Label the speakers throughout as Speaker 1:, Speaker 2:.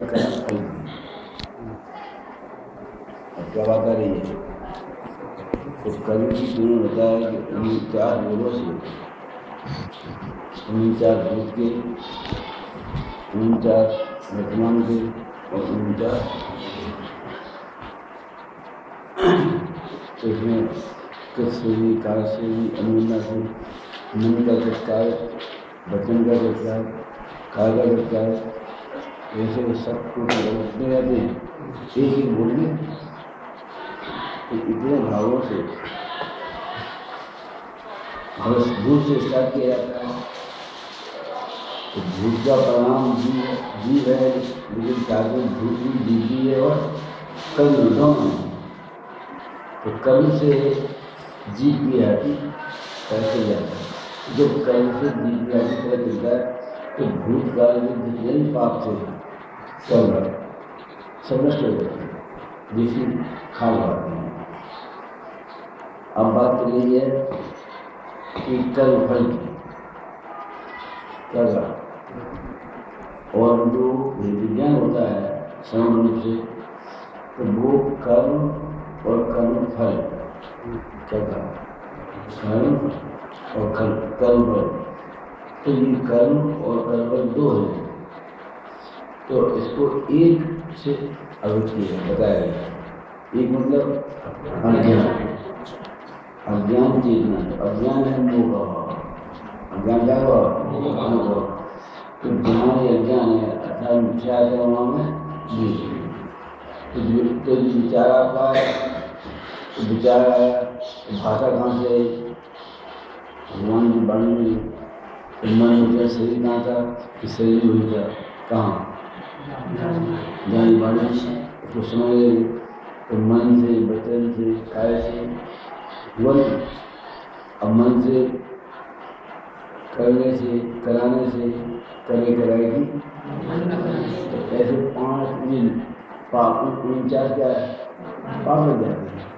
Speaker 1: फल। अब क्या बात आ रही है? तो कल की तुमने बताया कि 49 बोलों से 49 भूत के, 49 वर्तमान के और 49 तो इसमें कृत से भी, काल से भी, अनुमना से, मन का सत्कार, वचन का सत्कार, काल का सत्कार, ऐसे सब कुछ उठने जाते हैं। एक एक बोलिए तो इतने भावों से भूत से स्टार्ट किया जाता है। तो भूत का परिणाम जीव है, लेकिन साथ में भूत भी जीती है और कल दोनों है। तो कल से जीव की आती कैसे जाता है। जब कल से जीव की आती पता चलता है तो भूतकाल में जितने भी पाप थे सब नष्ट हो जाते हैं, जिसकी खाल आते हैं। अब बात कर रही है कि कर्म फल की क्या, और जो विज्ञान होता है समान रूप से, तो वो कर्म और कर्म फल क्या कहा, कर्म और कर्म फल। तो ये कर्म और कर्म फल दो है, तो इसको एक से अवगत किया बताया गया। एक मतलब अज्ञान, अज्ञान चेतना, अज्ञान है मोह, अज्ञान क्या हुआ मोह। तो जहाँ ये अज्ञान है अर्थात मिथ्या है वहाँ में जीव। तो जो विचार आपका है, तो विचार आया तो भाषा कहाँ से आई, भगवान की वाणी में। मन में शरीर कहाँ था कि शरीर हुई था कहाँ, जहाँ वाणी उसको समझ गई। तो मन से, वचन से, काय से वन, अब मन से करने से, कराने से, करे कराएगी। तो ऐसे 5 दिन पाप 49 क्या है पाप लग जाते हैं।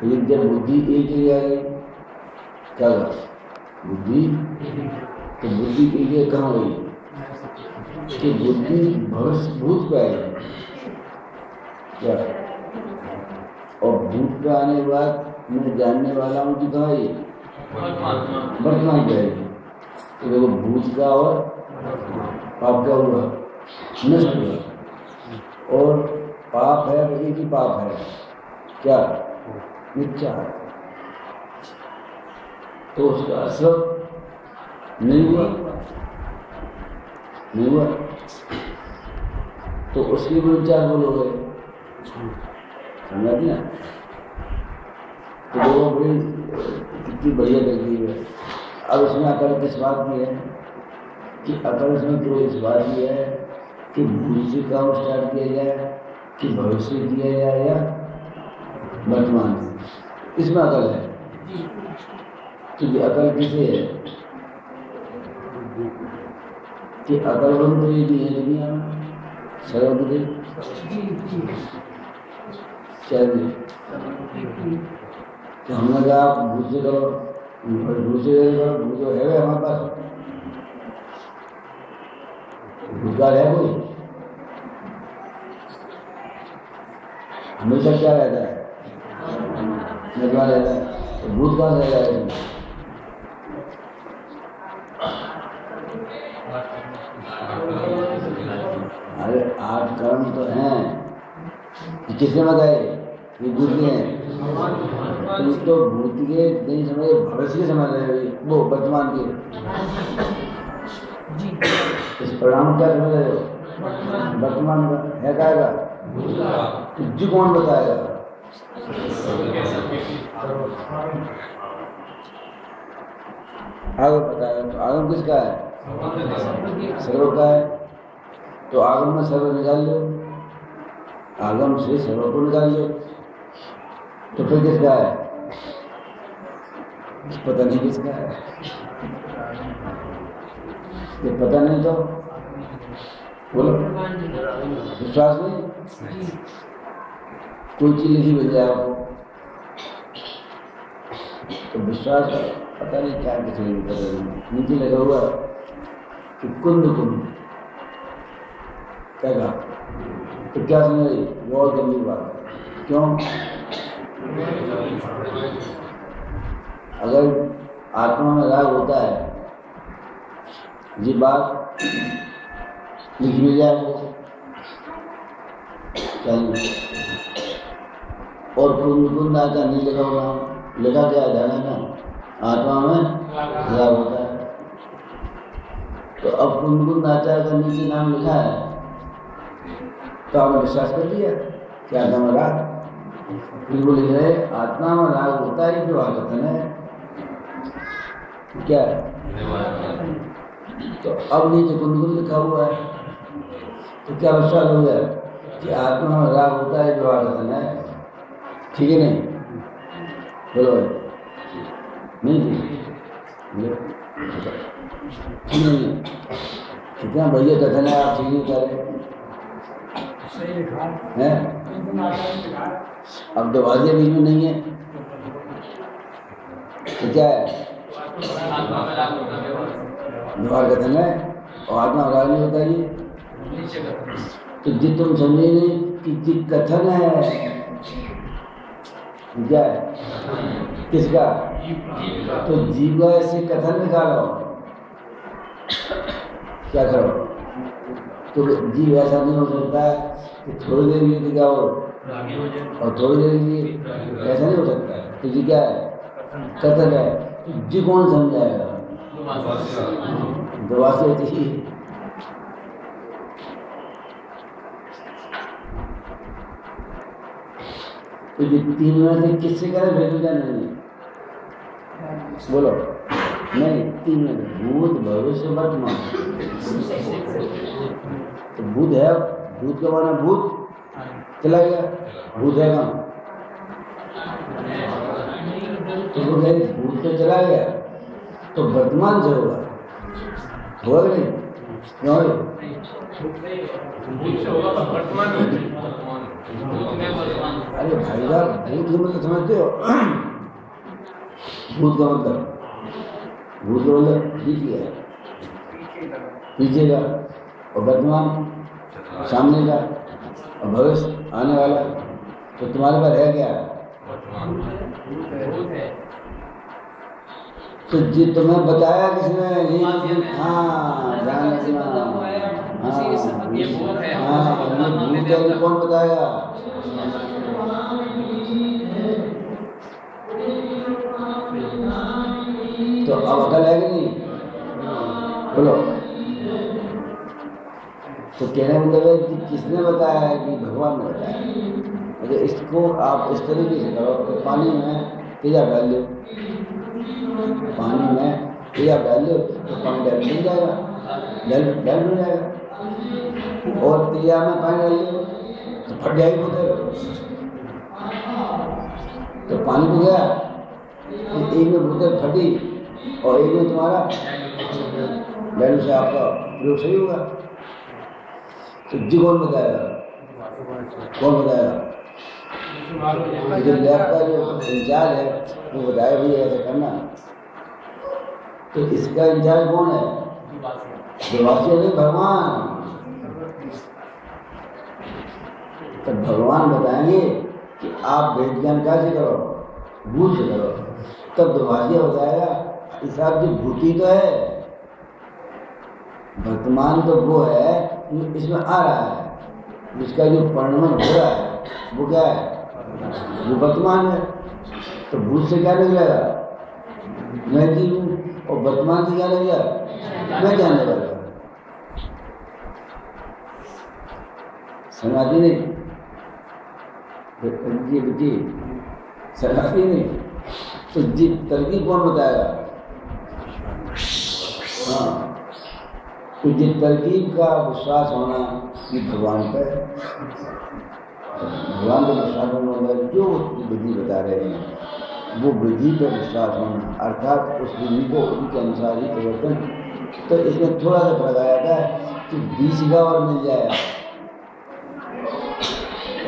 Speaker 1: लेकिन जब बुद्धि एक ही आ गई क्या हुआ, बुद्धि, तो बुद्धि के लिए कहाँ गई कि बुद्धि भूत पे आई क्या, और भूत पे आने के बाद मैं जानने वाला हूँ कि कहाँ ये वर्तमान पे आएगी। तो देखो भूत का और पाप का हुआ नष्ट हुआ, और पाप है तो एक ही पाप है क्या, मिथ्या। तो उसका असर नहीं हुआ, नहीं हुआ, तो उसके भी 4 बोल हो गए, समझा दिया। तो वो बड़ी कितनी बढ़िया तरकीब है। अब इसमें अकल किस बात की है कि अकल इसमें तो इस बात की है कि भूत से काम स्टार्ट किया जाए कि भविष्य किया जाए या वर्तमान, इसमें अकल है। क्योंकि अकल किसे है कि अकलमंद तो ये भी है दुनिया में सर्वबुद्धि चाहिए। तो हमने कहा आप भूत से करो, भूत से करो, भूत तो है हमारे पास, भूतकाल है कोई हमेशा क्या रहता है, निर्वाह रहता है। तो भूतकाल रहेगा इसमें। अरे 8 कर्म तो हैं, किसने बताए ये भूत के हैं, तुम तो भूत के नहीं समझ, भविष्य के समझ रहे हो, वो वर्तमान के। इस परिणाम क्या समझ रहे हो, वर्तमान का है क्या का, जो कौन बताएगा, आगम बताएगा। तो आगम किसका है, सर्व का है। तो आगम में सर्व निकाल लो, आगम से सर्व को निकाल लो, तो फिर किसका है, पता नहीं किसका है। ये पता नहीं तो बोलो, विश्वास नहीं, कोई चीज लिखी मिल जाए आपको तो विश्वास पता नहीं क्या किसी नीचे लगा हुआ कि कुंद कुंद क्या कहा? तो क्या समझे? बहुत गंदी बात है। क्यों? अगर आत्मा में राग होता है, ये बात लिख मिल जाए वो चाहिए। और कुंद आता नहीं लिखा होगा, लिखा क्या है? ध्यान है ना, आत्मा में राग होता है। तो अब कुंद आचार्य का नीचे नाम लिखा है, तो आपने विश्वास कर लिया कि आत्मा में राग। फिर वो लिख रहे आत्मा में राग होता है, जो कथन है क्या है? तो अब नीचे कुंद लिखा हुआ है, तो क्या विश्वास हो गया कि आत्मा में राग होता है, जो कथन है? ठीक है नहीं? बोलो भाई, नहीं नहीं, कितना बढ़िया कथन है, आप ठीक नहीं कर रहे हैं। अब दरवाजे बीच में नहीं है तो क्या है? द्वार कथन है और आत्मा राग नहीं होता। ये तो जित तुम समझे नहीं कि जित कथन है क्या है? किसका? तो जीव का ऐसे कथन निकालो, क्या करो? तो जीव ऐसा नहीं हो सकता कि थोड़ी देर के लिए दिखाओ और थोड़ी देर के लिए, ऐसा नहीं हो सकता। तो जी क्या है? कथन है। तो जी कौन समझाएगा? दवासी होती है। तो ये तीन में से किससे करें? भेजूगा नहीं, बोलो नहीं। तीन में भूत, भविष्य, वर्तमान। तो भूत है, भूत का माना भूत चला गया, भूत है कहाँ? तो वो कहे भूत तो चला गया, तो वर्तमान से होगा कि नहीं? क्यों? अरे भाई साहब, भूत का मतलब समझते हो? भूत का मतलब पीछे है, पीछे का, और वर्तमान सामने का, और भविष्य आने वाला। तो तुम्हारे पास है क्या? तो जी तुम्हें बताया किसने? हाँ, ध्यान रखना। ये भूत है, कौन बताया? तो अब अकल है कि नहीं? बोलो। तो कहने मतलब है कि किसने बताया है? कि भगवान ने बताया। अगर इसको आप इस तरीके से करो तो पानी में तेजाब डाल दो, पानी में तेजाब डाल दो तो पानी डाल मिल जाएगा, डाल मिल जाएगा। और तेजाब में पानी डाल दो तो फट जाएगी बोतल। तो पानी पी गया, एक में बोतल फटी और एक में तुम्हारा डाल से आपका प्रयोग सही होगा। तो जी कौन बताएगा? कौन बताएगा? जो लैब का जो इंचार्ज है वो बताया भी ऐसा करना। तो इसका इंचार्ज कौन है? देवासी नहीं, भगवान। तो भगवान बताएंगे कि आप वेद ज्ञान कैसे करो? भूत से करो। तब देवासी बताएगा हिसाब की भूति तो है, वर्तमान तो वो है इसमें आ रहा है, जिसका जो परिणमन हो रहा है वो क्या है? वो वर्तमान है। तो भूत से क्या निकलेगा? मैं जी हूँ। और वर्तमान से क्या निकलेगा? मैं जानने वाला हूँ। समाधि नहीं, ये समाधि नहीं। तो जी तरकीब कौन बताएगा? हाँ, तो जिस तरकीब का विश्वास होना कि भगवान पर, भगवान को विश्वास होना जो विधि बता रहे हैं वो विधि पर विश्वास होना, अर्थात उस विधि को उनके अनुसार ही परिवर्तन। तो इसमें थोड़ा सा फर्क आया था कि 20 का और मिल जाएगा,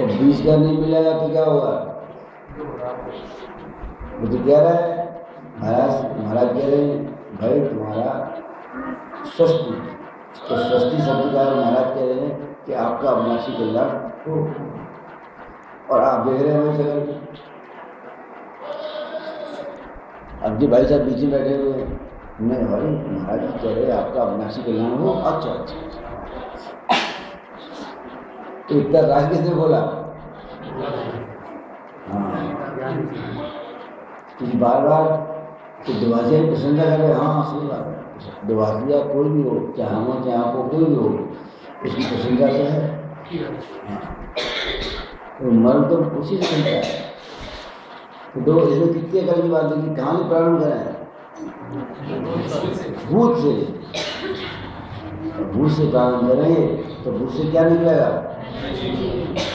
Speaker 1: और 20 का नहीं मिलेगा तो क्या होगा? वो तो कह रहा है महाराज कह रहे हैं भाई तुम्हारा स्वस्थी, तो स्वस्थी शब्द का महाराज कह रहे हैं कि आपका अविनाशी कल्याण हो। और आप देख रहे हैं मेरे जगह में, अब जी भाई साहब बीच में बैठे हुए हैं, मैं भाई महाराज जी कह रहे आपका अविनाशी कल्याण हो। अच्छा अच्छा, तो इतना राज किसने बोला? हाँ, बार बार तो दिवासिया की प्रशंसा कर रहे। हाँ सही बात है, दिवासिया कोई भी हो, चाहे हम हो चाहे आपको, कोई भी हो, उसकी प्रशंसा तो है। तो मर्म तो उसी से मिलता है। तो दो इसमें कितनी अकल की बात है कि कहानी प्रारंभ करें भूत से। भूत से प्रारंभ करेंगे तो भूत से क्या निकलेगा?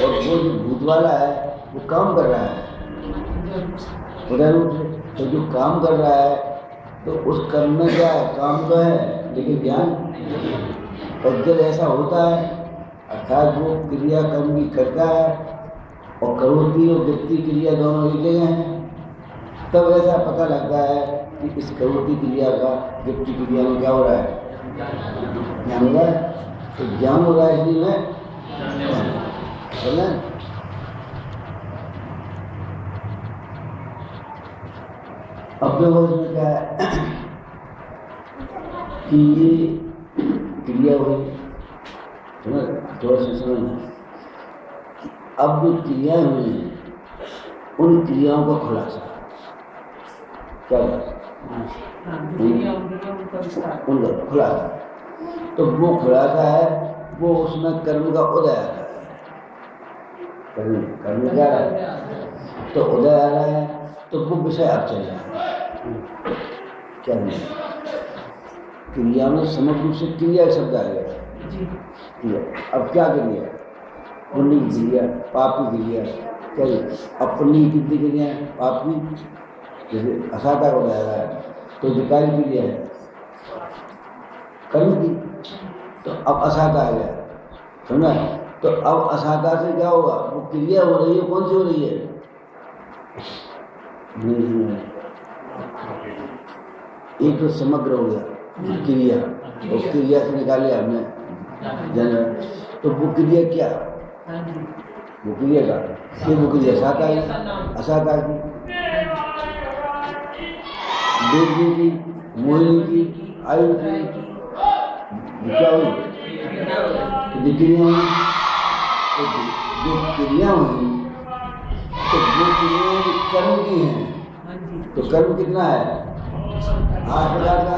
Speaker 1: और वो जो भूत वाला है वो काम कर रहा है उदय रूप से। तो जो काम कर रहा है तो उस कर्म में क्या है? काम तो है लेकिन ज्ञान। और जब ऐसा होता है अर्थात वो क्रिया कर्म की करता है और करोति और व्यक्ति क्रिया दोनों एक जगह हैं, तब ऐसा पता लगता है कि इस करोति क्रिया का व्यक्ति क्रिया में क्या हो रहा है? ज्ञान हो रहा है। तो ज्ञान हो रहा है इसलिए मैं अपने वर्ष में क्या है कि ये क्रिया हुई, थोड़ा सा समझना। अब जो क्रियाएं हुई उन क्रियाओं का खुलासा क्या हुआ? उनका खुलासा। तो वो खुलासा है, वो उसमें कर्म का उदय आ रहा है। कर्म क्या आ रहा है? तो उदय आ रहा है, तो वो विषय अब चल रहा है। क्या नहीं क्रिया में समझ रूप से क्रिया शब्द आ गया। अब क्या क्रिया? पुण्य की क्रिया, पाप की क्रिया। क्या अब पुण्य की कितनी क्रिया है? पाप की जैसे असाधा हो जा रहा है तो विकारी क्रिया है कर्म की। तो अब असाधा आ गया, समझा? तो अब असाधा से क्या होगा? वो क्रिया हो रही है, कौन सी हो रही है? एक तो समग्र हो गया क्रिया, और क्रिया से निकाले हमने जन। तो वो क्रिया क्या? वो क्रिया का कि वो क्रिया असाधा है, असाधा की देवी की, मोहिनी की, आयु की, क्या हुई? क्रिया हुई। तो जो क्रिया हुई तो वो क्रिया कर्म की है। तो कर्म कितना है? 8 प्रकार का,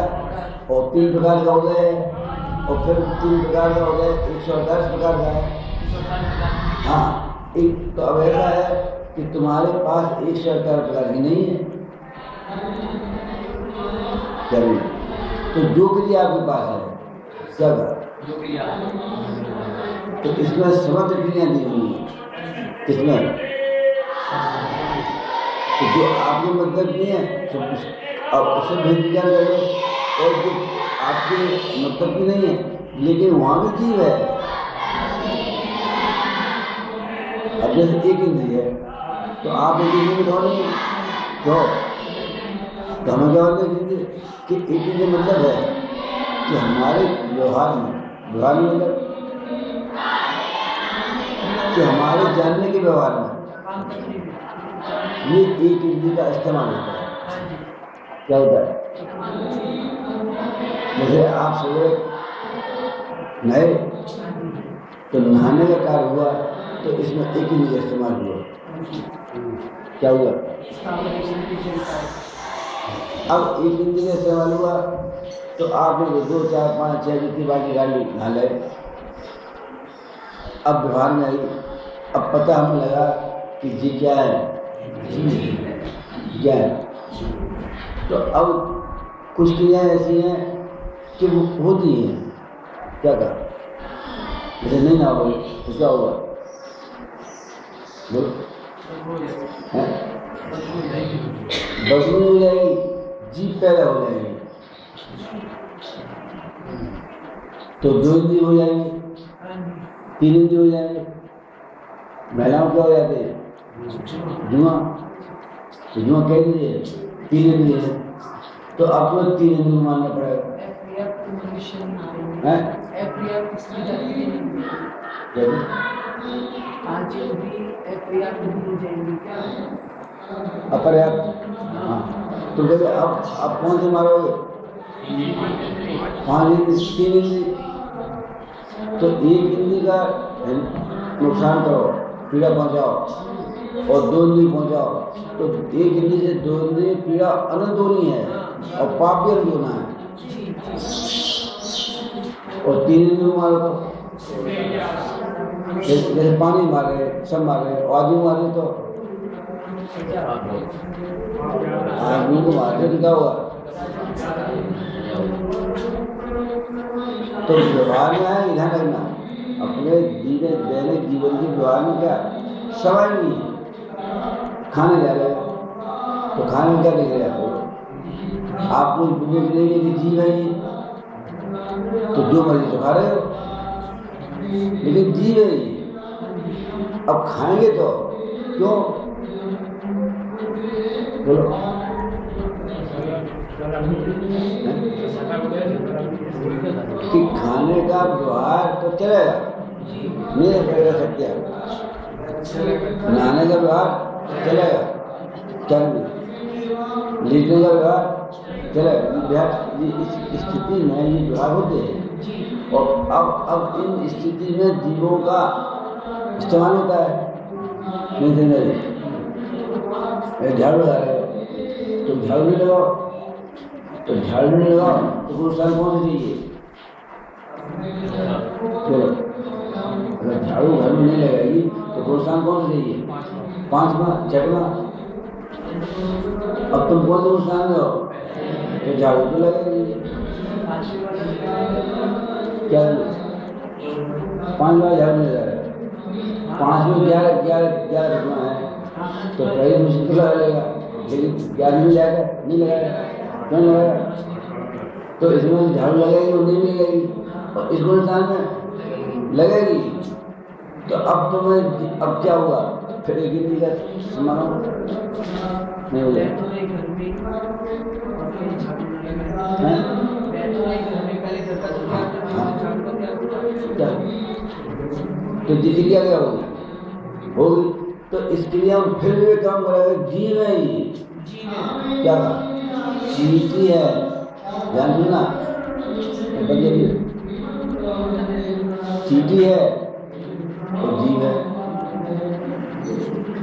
Speaker 1: और 3 प्रकार का उदय है, और फिर 3 प्रकार का उदय 118 प्रकार का है। हाँ, एक तो अब ऐसा है कि तुम्हारे पास 118 प्रकार की नहीं है कर्म। तो जो क्रिया आपके पास है क्या कर? तो इसमें समग्र क्रिया दी हुई है। किसमें? तो जो आपके मतलब नहीं है सब कुछ अब उससे भेद विचार कर लो, और जो आपके मतलब की नहीं है लेकिन वहाँ भी जीव है। अब जैसे एक इंद्रिय है तो आप एक इंद्रिय में कौन नहीं क्यों? तो हमें क्या होता है कि एक इंद्रिय मतलब है कि हमारे व्यवहार में मतलब कि हमारे जानने के व्यवहार में ये एक इंद्रिय का इस्तेमाल होता है। क्या होता है? जैसे आप सुबह नहाए तो नहाने का कार्य हुआ तो इसमें एक इंद्रिय इस्तेमाल हुआ। क्या हुआ? अब एक इंद्रिय इस्तेमाल हुआ तो आपने 2, 4, 5, 6 जितनी बाकी गाड़ी नहा ले। अब व्यवहार में आई, अब पता हमें लगा कि जी क्या है? क्या है? तो अब कुछ क्रियाएं ऐसी हैं कि वो होती हैं। क्या कहा? जैसे नहीं ना हो तो क्या होगा? बदबू हो जाएगी, जीभ पैदा हो जाएगी, तो 2 इंद्रिय हो जाएंगे, 3 इंद्रिय हो जाएंगे। महिलाओं क्या हो जाते हैं? जुआ। तो जुआ कह लीजिए 3 इंद्रिय है, तो आपको 3 इंद्रिय मानना पड़ेगा। अपर्याप्त। हाँ, तो बोले अब कौन से मारोगे? 5 इंद्री, 3 इंद्री, तो 1 इंद्री का नुकसान करो, पीड़ा पहुंचाओ, और 2 इंद्री पहुंचाओ, तो 1 इंद्री से 2 इंद्री पीड़ा अनंत होनी है और पाप भी अनंत होना है। और 3 इंद्री मारो तो जैसे पानी मारे, सब मारे, आदमी मारे तो आदमी को मारने तो क्या हुआ? तो व्यवहार में है, ध्यान रखना, अपने दैनिक जीवन के व्यवहार में क्या सवाल नहीं है। खाने जा रहे हो तो खाने में क्या देख रहे आपको? आप लोग विवेक देंगे कि जीव है ये, तो जो मर्जी तो खा रहे हो, लेकिन जीव है ये। अब खाएंगे तो क्यों? बोलो। कि खाने का व्यवहार तो चलेगा, नहीं कर सकते आप। नहाने का व्यवहार चलेगा, लेटने का व्यवहार चलेगा। इस स्थिति में ये व्यवहार होते हैं, और अब इन स्थिति में जीवों का इस्तेमाल होता है। नहीं झाड़ू लगा रहे हो तो झाड़ू नहीं लगाओ, तो झाड़ू नहीं लगाओ तो पुरस्कार कौन से चाहिए? चलो, अगर झाड़ू घर में नहीं लगाएगी तो पुरस्कार कौन से चाहिए? 5वां 6वां। अब तुम कौन से पुरस्कार में हो? तो झाड़ू तो लगेगी। क्या 5 बार झाड़ू नहीं लगा, 5 में 11 रखना है तो पहले दूसरी तो लगा लेगा, लेकिन 11 नहीं जाएगा, नहीं लगाएगा, क्यों लगाएगा? तो इसमें झाड़ू लगेगी और नहीं लगेगी, और इस गुणस्थान में लगेगी। तो अब क्या हुआ? फिर एक इंद्री का समारोह नहीं हो जाएगा। तो जिस क्रिया क्या होगी, तो इस क्रिया में फिर भी काम करेगा। जीव है ये, क्या चीटी है, ध्यान सुनना, चीटी है और जीव है,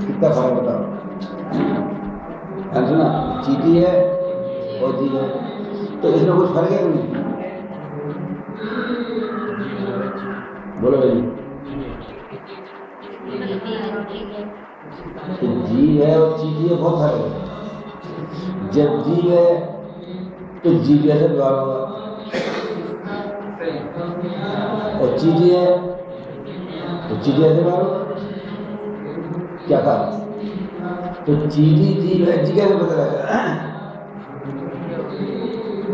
Speaker 1: कितना फर्क बताओ? ध्यान सुना, चीटी है और जीव है, तो इसमें कुछ फर्क है नहीं? बोलो भाई। तो जीव है और चीटी है, बहुत फर्क है। जब जीव है तो जीव जैसे व्यवहार होगा, और चीटी है तो चीटी जैसे व्यवहार होगा। क्या कहा? तो चीटी जीव है, जी कैसे पता लगेगा?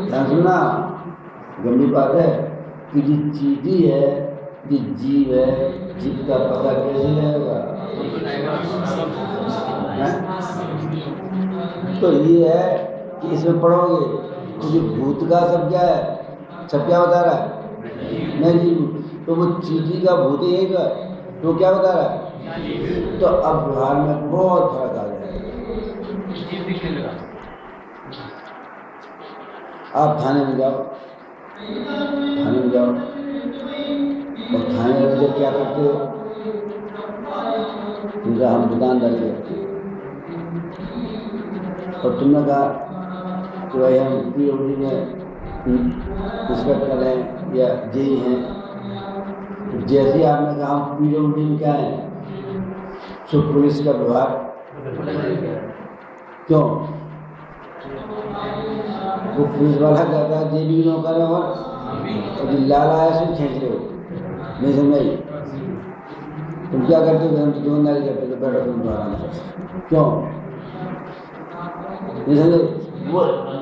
Speaker 1: ध्यान सुनना, गंभीर बात है कि जी चीटी है, जी जीव है, जीव का पता कैसे लगेगा? तो ये है कि इसमें पढ़ोगे तो भूत का सब क्या है, सब क्या बता रहा है? नहीं जी, तो वो चीटी का भूत यही तो है, तो क्या बता रहा है? तो अब व्यवहार में बहुत फर्क आ जाएगा। आप थाने में जाओ, और थाने में जब क्या करते हो? तुमसे हम दुकानदारी करते हैं, और तुमने कहा कि भाई हम पीओडी में इंस्पेक्टर हैं या जेई हैं, तो जैसे आपने कहा हम पीओडी में क्या है, तो पुलिस का व्यवहार क्यों? वो पुलिस वाला कहता है जेबी नौकर है, और जो लाल आया से खींच लो, नहीं समझाई? तुम क्या करते हो? हम तो दुकानदारी करते थे, बैठो तुम तो आराम से, क्यों?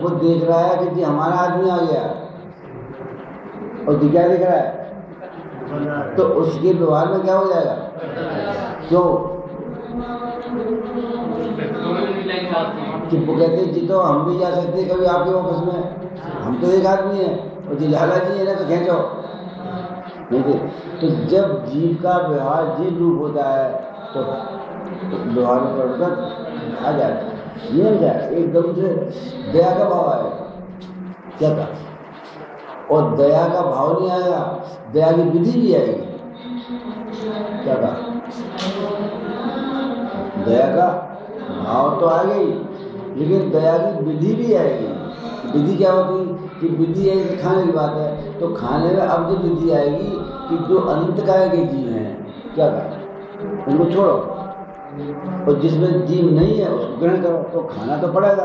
Speaker 1: वो देख रहा है कि जी हमारा आदमी आ गया, और जी क्या देख रहा है? तो उसके व्यवहार में क्या हो जाएगा? क्यों? कि वो कहते हैं जी तो हम भी जा सकते हैं कभी आपके ऑफिस में, हम तो एक आदमी है, और जी लाला जी है ना तो खींचो, देखिए, तो जब जीव का व्यवहार जीव रूप होता है तो व्यवहार में परिवर्तन आ जाता है। नियम क्या है? एकदम से दया का भाव आएगा, क्या था? और दया का भाव नहीं आएगा, दया की विधि भी आएगी, क्या था? दया का भाव तो आ गई, लेकिन दया की विधि भी आएगी। विधि क्या होती? कि विधि है खाने की बात है, तो खाने में अब जो विधि आएगी कि जो अंतकाय के जीव हैं, क्या था? उनको छोड़ो, और जिसमें जीव नहीं है उसको ग्रहण करो, तो खाना तो पड़ेगा।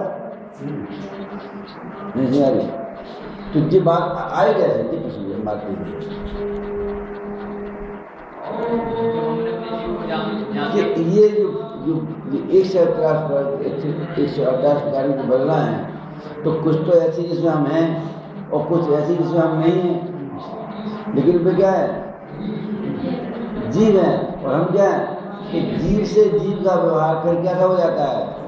Speaker 1: नहीं आ रही तो ये बात आए कैसे? जी प्रश्न बात ये जो 158 गाड़ी को बदलना है, तो कुछ तो ऐसी जिसमें हम हैं और कुछ ऐसी जिसमें हम नहीं हैं। लेकिन वे क्या है? जीव है, और हम क्या है कि जीव से जीव का व्यवहार फिर क्या हो जाता है?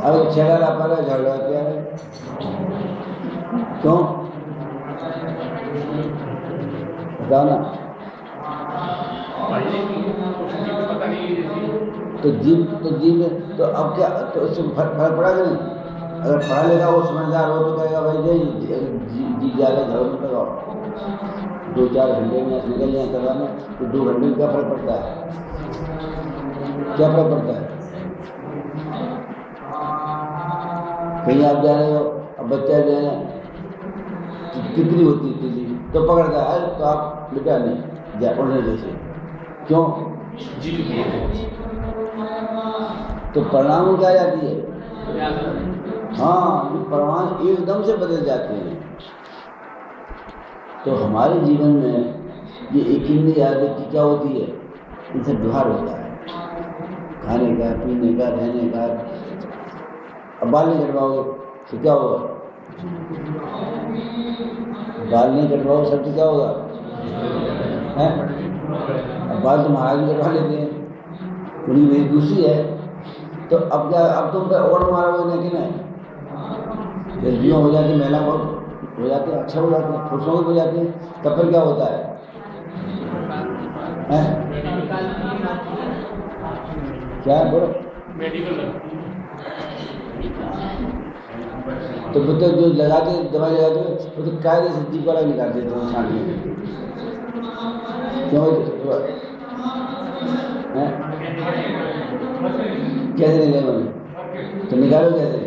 Speaker 1: अब छेड़ा पर झगड़ा क्या है? क्यों बताओ ना? तो जीव तो अब क्या, तो उससे फर्क पड़ा कि नहीं? अगर पढ़ा लिखा वो समझदार हो तो कहेगा भाई जी ज़्यादा घर में लगाओ, 2-4 घंटे में निकल जाए करवाने, तो 2 घंटे में क्या फर्क पड़ता है? क्या फर्क पड़ता है? कहीं आप जा रहे हो, अब बच्चा जो है कितनी होती है तीली, तो पकड़ता है, तो आप बेटा नहीं जा उड़ने जैसे, क्यों? तो परिणाम क्या जाती है? हाँ, परिणाम एकदम से बदल जाते हैं। तो हमारे जीवन में ये एक इंद्रिय आदत की क्या होती है? इनसे व्यवहार होता है, खाने का, पीने का, रहने का। अब बाल नहीं कटवाओगे तो क्या होगा? बाल नहीं कटवाओ सब तो क्या होगा? है? अब बाल तो महाराज भी कटवा लेते हैं, उन्हीं मेरी दूसरी है, तो अब क्या? अब तुम और मारोगे नहीं कि नहीं? लड़कियों हो जाती, महिला बहुत हो जाते हैं, अच्छा हो जाते हैं, पुरुषों को हो जाते हैं, तब फिर क्या होता है? क्या है बोलो? तो बच्चे जो लगाते दवाई लगाते वो तो कायदे से जीव वाला निकाल देते हैं छान में, क्यों? कैसे निकाले मैंने? तो निकालो कैसे?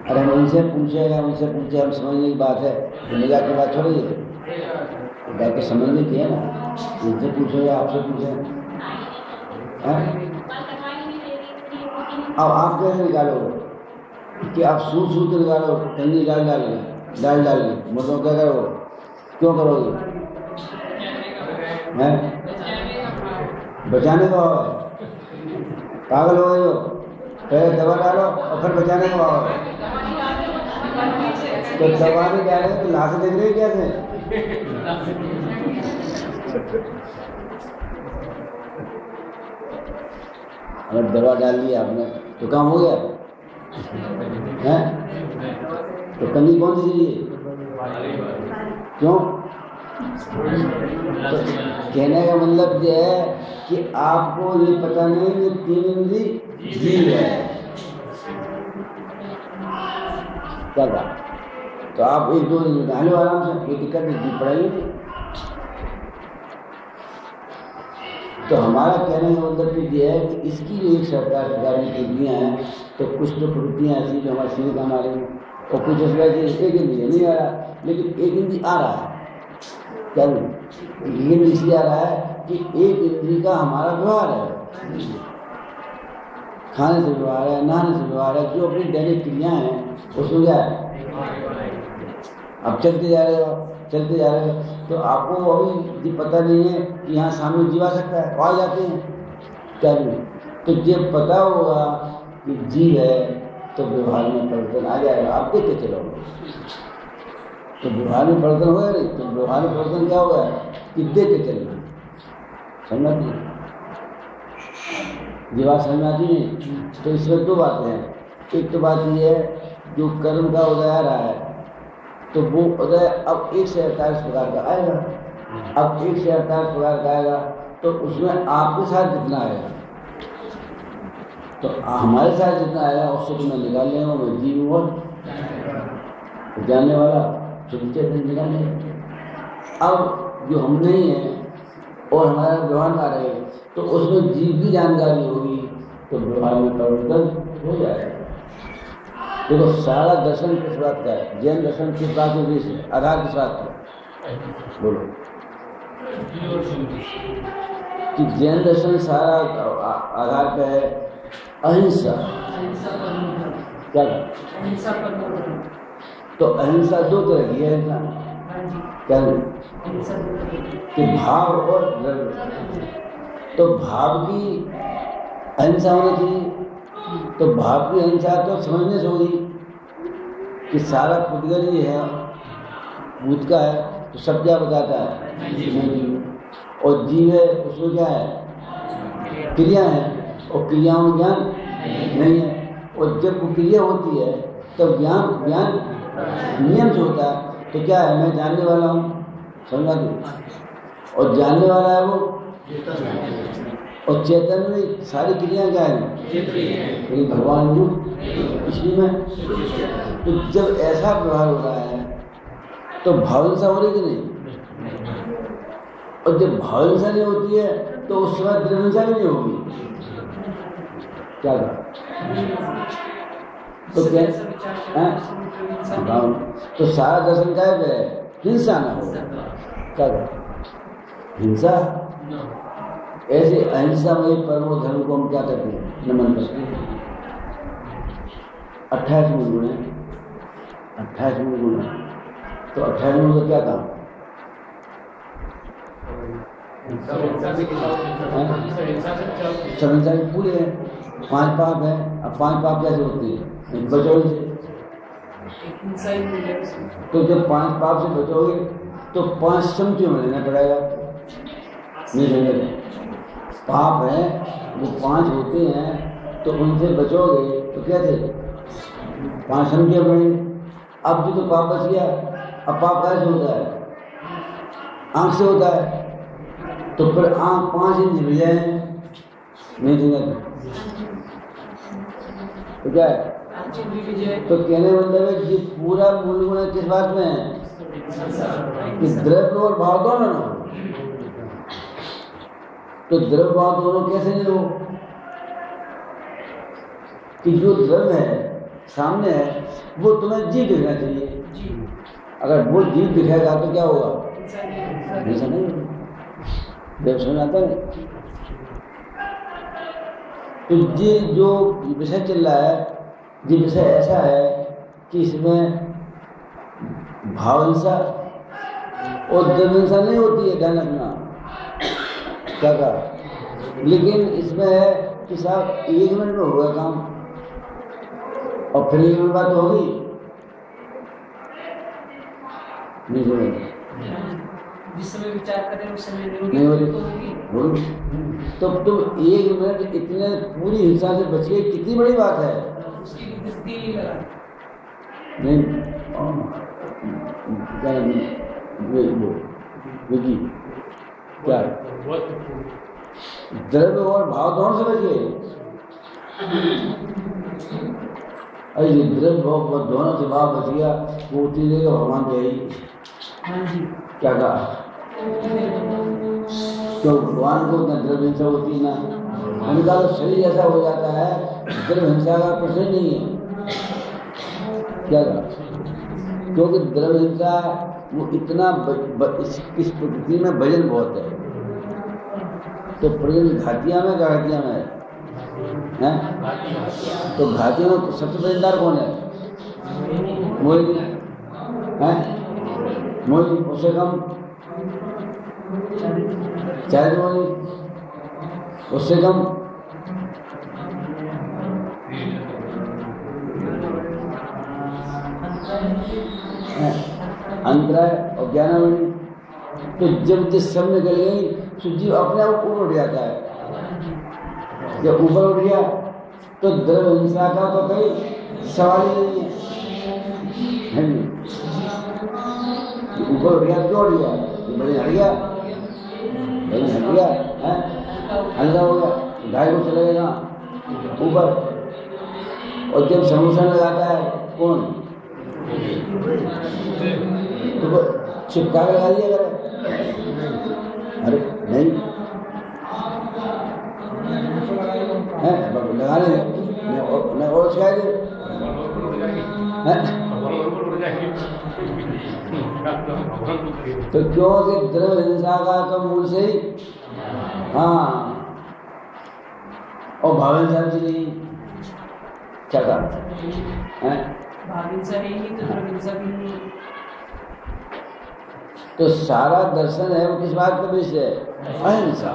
Speaker 1: अरे हम उनसे पूछे, हम समझने की बात है, मजाक की बात थोड़ी है, बात तो समझने की है ना। उनसे पूछो या आपसे पूछे? अब आप कैसे निकालोगे? कि आप सूट के निकालो, कंगी डाल के मतलब क्या करो? क्यों करोगे? हैं? बचाने को पागल हो गए हो? पहले दवा डालो और फिर बचाने को आओ। तो दवा नहीं डाले तो लाश देख रहे कैसे? अगर दवा डाल दी आपने तो काम हो गया है? तो कंगी कौन सी चाहिए? क्यों? तो कहने का मतलब यह है कि आपको ये पता नहीं ये 3 इंद्रिय जीव है, क्या कहा? तो आप 1-2 दिन डालो आराम से, कोई दिक्कत नहीं, जीव पढ़ाइए। तो हमारा कहने का मतलब ये है कि इसकी जो एक सरकार की प्रवृत्तियाँ हैं, तो कुछ तो प्रवृत्तियाँ ऐसी जो हमारे शरीर काम आ रही हैं, और कुछ ऐसे एक इंद्रिय नहीं आ रहा, लेकिन एक इंद्रिय आ रहा है। क्या ये इसलिए आ रहा है कि एक इंद्रिय का हमारा व्यवहार है, खाने से व्यवहार है, नहाने से व्यवहार है, जो अपनी दैनिक क्रिया हैं उसमें क्या है? अब चलते जा रहे हो तो आपको अभी ये पता नहीं है कि यहाँ सामने जीव आ सकता है, आ जाते हैं क्या नहीं? तो ये पता होगा कि जीव है तो व्यवहार में परिवर्तन आ जाएगा, आप देख के चलोगे। तो व्यवहार में परिवर्तन होगा नहीं, तो व्यवहार में परिवर्तन क्या होगा कि देख के चलना, समझ नहीं? ये बात समझ आती नहीं? तो इसमें 2 बातें हैं। एक तो बात ये है जो कर्म का उदय आ रहा है, तो वो उदय अब 1 से 48 प्रकार का आएगा। अब 1 से 48 प्रकार का आएगा, तो उसमें आपके साथ जितना आएगा, तो हमारे साथ जितना आएगा उससे तो मैं निकाल लेंगे, मैं जीव हूँ और जानने वाला शुद्ध चेतन निकाल लेंगे। अब जो हम नहीं है और हमारा व्यवहार में आ रहे, तो उसमें जीव की जानकारी होगी, तो व्यवहार में परिवर्तन हो जाएगा। देखो सारा दर्शन किस बात का है? जैन दर्शन किस बात के बीच है? आधार किस बात का? बोलो कि जैन दर्शन सारा आधार पे है अहिंसा। क्या? तो अहिंसा 2 तरह की है क्या? कि भाव और द्रव्य। तो भाव की अहिंसा होनी चाहिए, तो भाव की अहिंसा तो समझने से होगी कि सारा पुद्गल ही है, भूत का है, तो सब क्या बताता है? जीव। और जीव है, उसमें क्या है? क्रिया है, और क्रियाओं में ज्ञान नहीं है। और जब वो क्रिया होती है तब ज्ञान नियम से होता है। तो क्या है? मैं जानने वाला हूँ, समझा दो, और जानने वाला है वो, और चेतन में सारी क्रियाएं क्या है? लेकिन भगवान रूप इसी में। तो जब ऐसा व्यवहार हो रहा है तो भावहिंसा हो रही कि नहीं? और जब भावहिंसा नहीं होती है तो उस समय द्रव्यहिंसा भी नहीं होगी। क्या तो क्या तो सारा दर्शन क्या है? हिंसा ना हो। क्या हिंसा? ऐसे अहिंसा में परमो धर्म को हम क्या करते हैं? नमन करते हैं। 28 मूल गुण है, 28 मूल गुण है। तो 28 मूल का क्या काम? सहिंसा भी पूरी है। 5 पाप है। अब 5 पाप कैसे होते हैं? बचोगे से। तो जब 5 पाप से बचोगे तो 5 चमचों में लेना पड़ेगा। नहीं समझे? पाप है वो 5 होते हैं, तो उनसे बचोगे तो कैसे? 5 चमचे बने। अब जो तो पाप बच गया, अब पाप कैसे होता है? आंख से होता है। तो फिर आंख 5 इंच भी जाए, नहीं समझे? तो क्या है? तो कहने मतलब है कि पूरा मूल गुण किस बात में है? कि द्रव्य और भाव दोनों ना हो। तो द्रव्य भाव दोनों कैसे नहीं हो? कि जो द्रव्य है सामने है वो तुम्हें जीव दिखना चाहिए। अगर वो जीव दिखेगा तो क्या होगा? ऐसा नहीं होगा। देव सुनाता है। तो ये जो विषय चल रहा है, ये विषय ऐसा है कि इसमें भावहिंसा और द्रव्यहिंसा नहीं होती है, ध्यान रखना। क्या कहा? लेकिन इसमें है कि साहब 1 मिनट में होगा काम, और फिर 1 मिनट बाद तो होगी नहीं होगी।
Speaker 2: जिस समय विचार करें उस समय
Speaker 1: नहीं होगी। तो तुम 1 मिनट इतने पूरी हिंसा से बच गए, कितनी बड़ी बात है।
Speaker 2: उसकी वृद्धि लगा
Speaker 1: नहीं विकी क्या द्रव्य और भाव दोनों से बच गए। अरे द्रव्य भाव दोनों से भाव बच गया, वो उतनी देगा भगवान के ही। क्या कहा? क्यों भगवान को उतना द्रव्य हिंसा होती ना? उनका तो शरीर ऐसा हो जाता है, द्रव्य हिंसा का प्रश्न नहीं है। क्या कहा? क्योंकि द्रव्य हिंसा वो इतना इस प्रकृति में भजन बहुत है। तो प्रजन घातिया में घातिया में है, तो घातियों में सबसे वजनदार कौन है? मोहिनी है। मोहिनी उससे कम चाहे मोहिनी उससे कम अंतराय और ज्ञानावली। तो जब जिस सब निकल गई तो जीव अपने आप ऊपर उठ जाता है। जब ऊपर उठ गया तो द्रव्य हिंसा का तो कोई सवाल ही नहीं है। है नहीं, ऊपर उठ गया, क्यों उठ गया? बड़ी हट गया, बड़ी हट गया है, हल्का हो गया, ढाई को चले गया ऊपर। और जब समोसा लगाता है कौन? तो चिपका के लगा दिया करे, अरे नहीं है, लगा लेंगे और सिखाए दे, तो क्योंकि द्रव्य हिंसा का तो मूल से ही, हाँ, और भाव हिंसा से नहीं, क्या कहा है?
Speaker 2: भाव हिंसा ही नहीं तो द्रव्य हिंसा भी नहीं।
Speaker 1: तो सारा दर्शन है वो किस बात पर बेस्ड है? अहिंसा।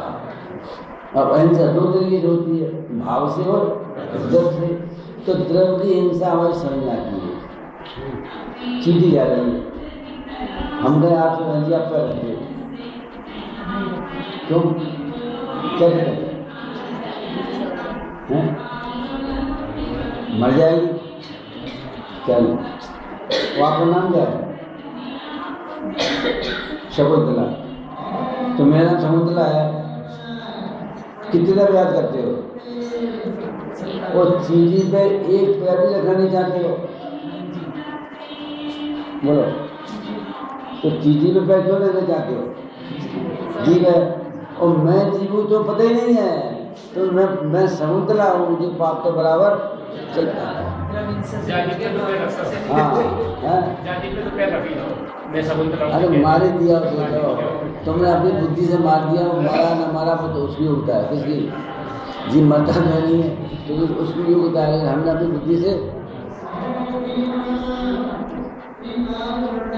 Speaker 1: अब अहिंसा दो तरीके से होती है, भाव से और द्रव्य से। तो द्रव्य की हिंसा हमारी समझ आती है, सीधी जा रही है। हम गए आपसे बहन जी, आप क्या करते हो? क्यों, क्या कहते हैं? मर जाएगी क्या? नहीं, वो आपका नाम क्या है? शकुंतला। तो मेरा नाम शकुंतला है, कितनी बार याद करते हो? और चीजी पे एक पैर भी रखना नहीं चाहते हो, बोलो, तो चीजी पे पैर क्यों रखना चाहते हो? जीव है, और मैं जीव हूँ तो पता ही नहीं है, तो मैं शकुंतला हूँ, मुझे पाप तो बराबर चलता है। अरे मारे दिया उसे, तो तुमने अपनी बुद्धि से मार दिया, मारा न मारा वो तो उसकी उगता है, किसकी? जी मरता नहीं है तो उसकी भी उगता है, हमने अपनी बुद्धि से।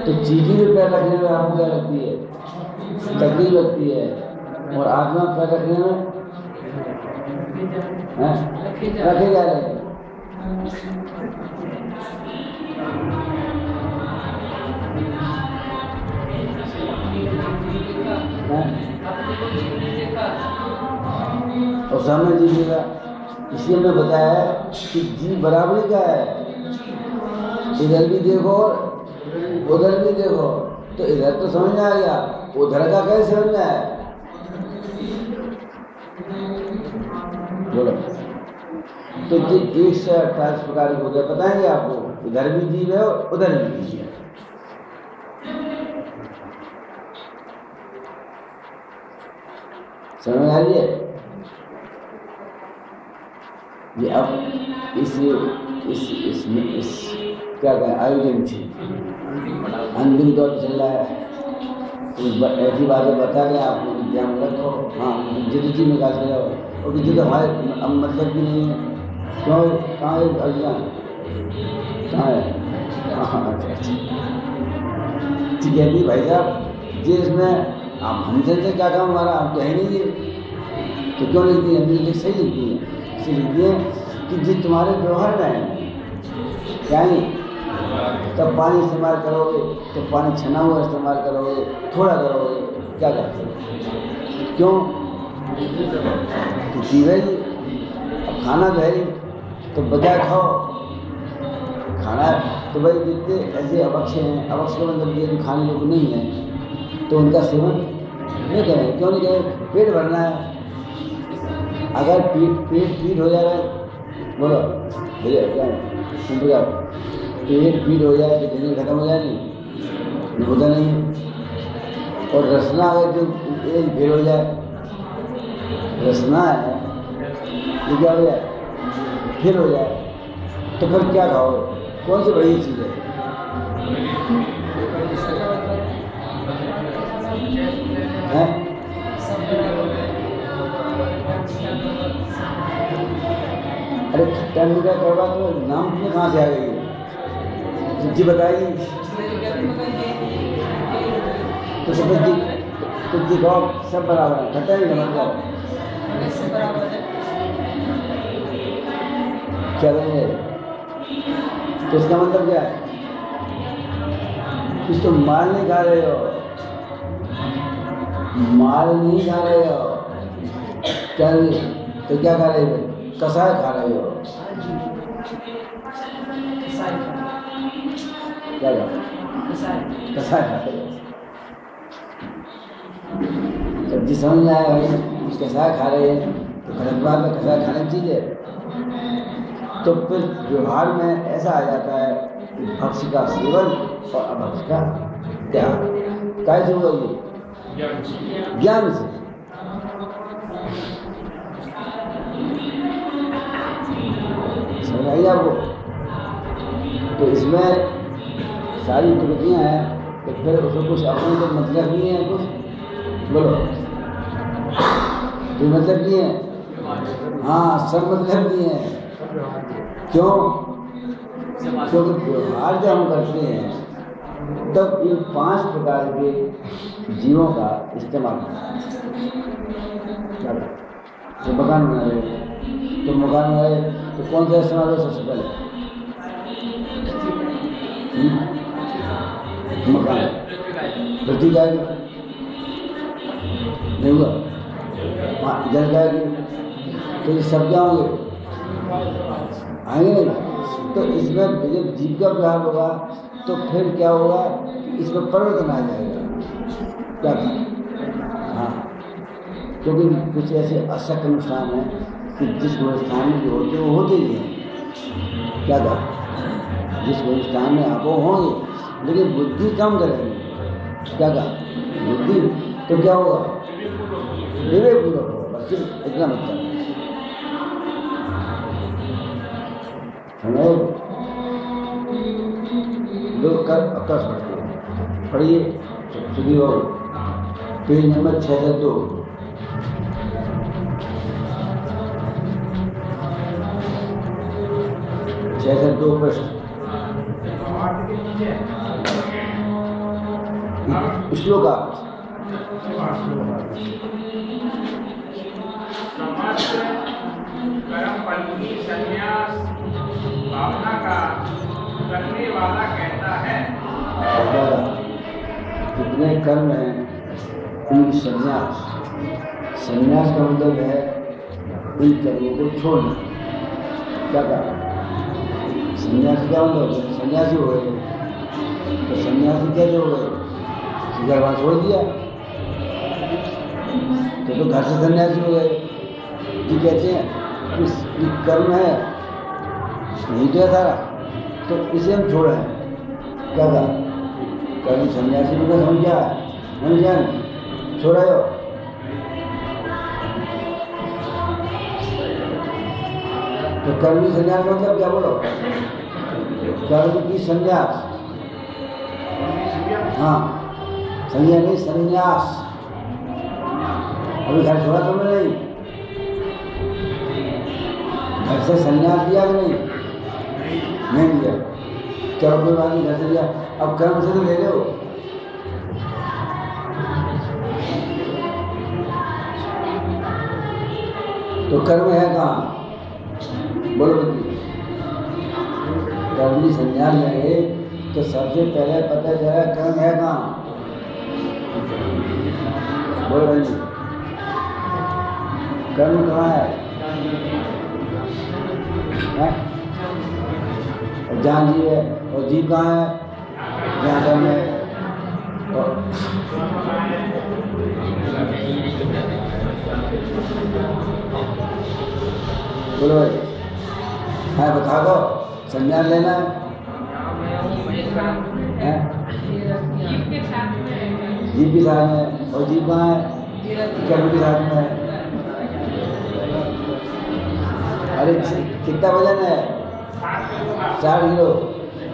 Speaker 1: तो चीज़ी में पैर रखने में आपको क्या लगती है? तकलीफ लगती है, और आत्मा पैर रखने में रखे जा रहे हैं। और सामने जीविएगा, इसलिए मैं बताया कि जीव बराबरी का है, इधर भी देखो उधर भी देखो, तो इधर तो समझ में आ गया, उधर का कैसे समझ में आया? बोलो। तो जी 128 प्रकार के होते बताएंगे आपको, इधर भी जीव है और उधर भी जीव है। समझ में आ रही है? ये अब इस क्या कहें, आयोजन थी, अंतिम दौर चल रहा है, ऐसी बातें बता रहे आपको, ध्यान रखो। हाँ, जिद जी में काट जाओ, और जिद हमारे अब मतलब भी नहीं है। क्यों, कहाँ है अर्जुन, कहाँ है? हाँ अच्छा, ठीक है जी भाई साहब जी, इसमें आप हमसे से क्या काम हमारा, आप तो है नहीं ये, तो क्यों लिखती है? हमने सही लिखती है, इसे लिखती है कि जी तुम्हारे व्यवहार में है, यानी तब पानी इस्तेमाल करोगे तो पानी छना हुआ इस्तेमाल करोगे, थोड़ा करोगे, क्या करते हो? क्यों? तो जीव है, अब खाना तो है ही, तो बजाय खाओ, खाना तो भाई जितने ऐसे अवक्ष हैं, अवक्ष का मतलब ये जो खाने लोग नहीं हैं, तो उनका सेवन नहीं करें। क्यों नहीं करें? पेट भरना है। अगर पेट हो जाए, बोलो भैया क्या है, पेट पीड़ हो जाए तो जिंदगी खत्म हो जाए, नहीं होता नहीं। और रसना अगर जो एक भीड़ हो जाए, रसना है ये क्या हो जाए, फिर हो जाए, तो फिर क्या खाओ? कौन सी बड़ी चीज़ है? अरे खट्टा मीठा कड़वा तो नाम में कहाँ से आ गई है? जी बताइए। तो सब जी खाओ, सब बराबर है, खट्टा नहीं समझ जाओ, क्या करेंगे? तो इसका मतलब क्या है? कुछ तो माल नहीं खा रहे हो, माल नहीं खा रहे हो, क्या तो क्या खा रहे हो? कसाय खा रहे हो। क्या बात कसाय खाते सब्जी समझ में आया भाई कसाय खा रहे हैं तो गलत बात में कसाय खाने की चीज़ है। तो फिर व्यवहार में ऐसा आ जाता है कि भक्ष्य का सेवन और अभक्ष्य का त्याग कैसे हुआ ये ज्ञान से। समझ आई आपको? तो इसमें सारी त्रुटियां हैं तो फिर उसमें कुछ अपने तो मतलब नहीं है कुछ बोलो कोई मतलब नहीं है। हाँ सब मतलब नहीं है। क्यों? क्योंकि व्यवहार जब हम करते हैं तब इन 5 प्रकार के जीवों का इस्तेमाल करते हैं। तो मकान बना रहे तो मकान बनाए तो कौन सा इस्तेमाल हो सबसे पहले? मकान पृथ्वी जाएगी नहीं हुआ जल जाएगी तो ये सब क्या होंगे आएंगे नहीं। तो इसमें जब जीव का व्यवहार होगा तो फिर क्या होगा इसमें परिवर्तन आ जाएगा। क्या था? हाँ क्योंकि कुछ ऐसे असक अनुष्ठान है कि जिस अनुष्ठान में जो होते वो होते ही हैं। क्या था? जिस अनुष्ठान में आप होंगे लेकिन बुद्धि कम करेंगे। क्या था? बुद्धि तो क्या होगा विवेक पूर्वक होगा बस इतना मतलब हमें लोग कर अकस पढ़ते हैं। पढ़िए सुधी हो पेज नंबर 602 602 पृष्ठ श्लोका
Speaker 3: कर्म फल की संन्यास भावना का करने वाला कहता है
Speaker 1: जितने कर्म हैं उनकी संन्यास संन्यास का मतलब है इन कर्मों को छोड़ना। क्या कहा? संन्यासी क्या मतलब संन्यासी हो गए तो संन्यासी कैसे हो गए? घर वहाँ छोड़ दिया तो घर से संन्यासी हो गए। जी कहते हैं कि कर्म है नहीं तो सारा तो इसे हम छोड़े हैं। क्या कहा? कर्म संन्यासी में क्या समझा समझान छोड़ा हो तो कर्म की संन्यास मतलब क्या बोलो? कर्म की संन्यास हाँ संन्यास नहीं संन्यास। अभी घर छोड़ा तो मैं नहीं घर से संन्यास लिया कि नहीं लिया। चलो कोई बात नहीं घर से लिया अब कर्म से तो ले लो। तो कर्म है कहाँ बोलो बच्ची? कर्म की संन्यास लेंगे तो सबसे पहले पता चला कर्म है कहाँ बोलो बच्ची? कर्म कहाँ है? और जहाँ जीव है और जीव कहाँ है? जहाँ कर्म है। बोलो भाई हाँ बता दो संन्यास लेना है जीव के साथ में और जीव कहाँ है? कर्म के साथ में। अरे कितना वजन है? 60 किलो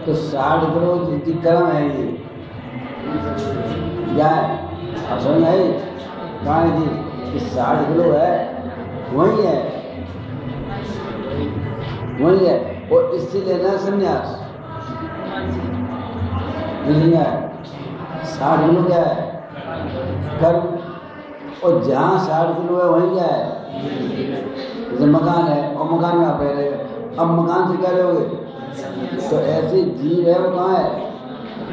Speaker 1: तो 60 किलो जितनी कर्म है ये क्या है? असर नहीं कहाँ है जी? 60 किलो है वही है और इससे लेना संन्यास नहीं है। 60 किलो क्या है? कर्म और जहाँ 60 किलो है वहीं क्या है? जैसे मकान है और मकान में आप रह रहे हो अब मकान से क्या रहोगे? तो ऐसे जीव है वो कहाँ है?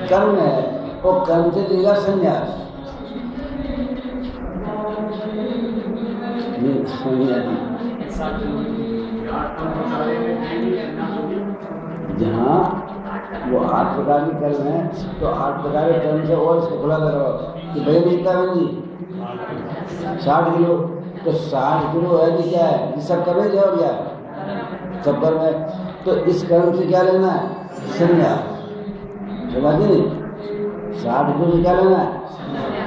Speaker 1: कर्म है और कर्म से लेगा संन्यास। जहाँ वो 8 प्रकार की कर्म है, तो 8 प्रकार के कर्म से और इसको खुला लगाओ कि भाई कितना बन जी 60 किलो, तो 60 किलो है कि क्या है कि सब कर्म ही और क्या है सब कर्म है। तो इस कर्म से क्या लेना है? संन्यास। समझ नहीं 60 किलो से क्या लेना है?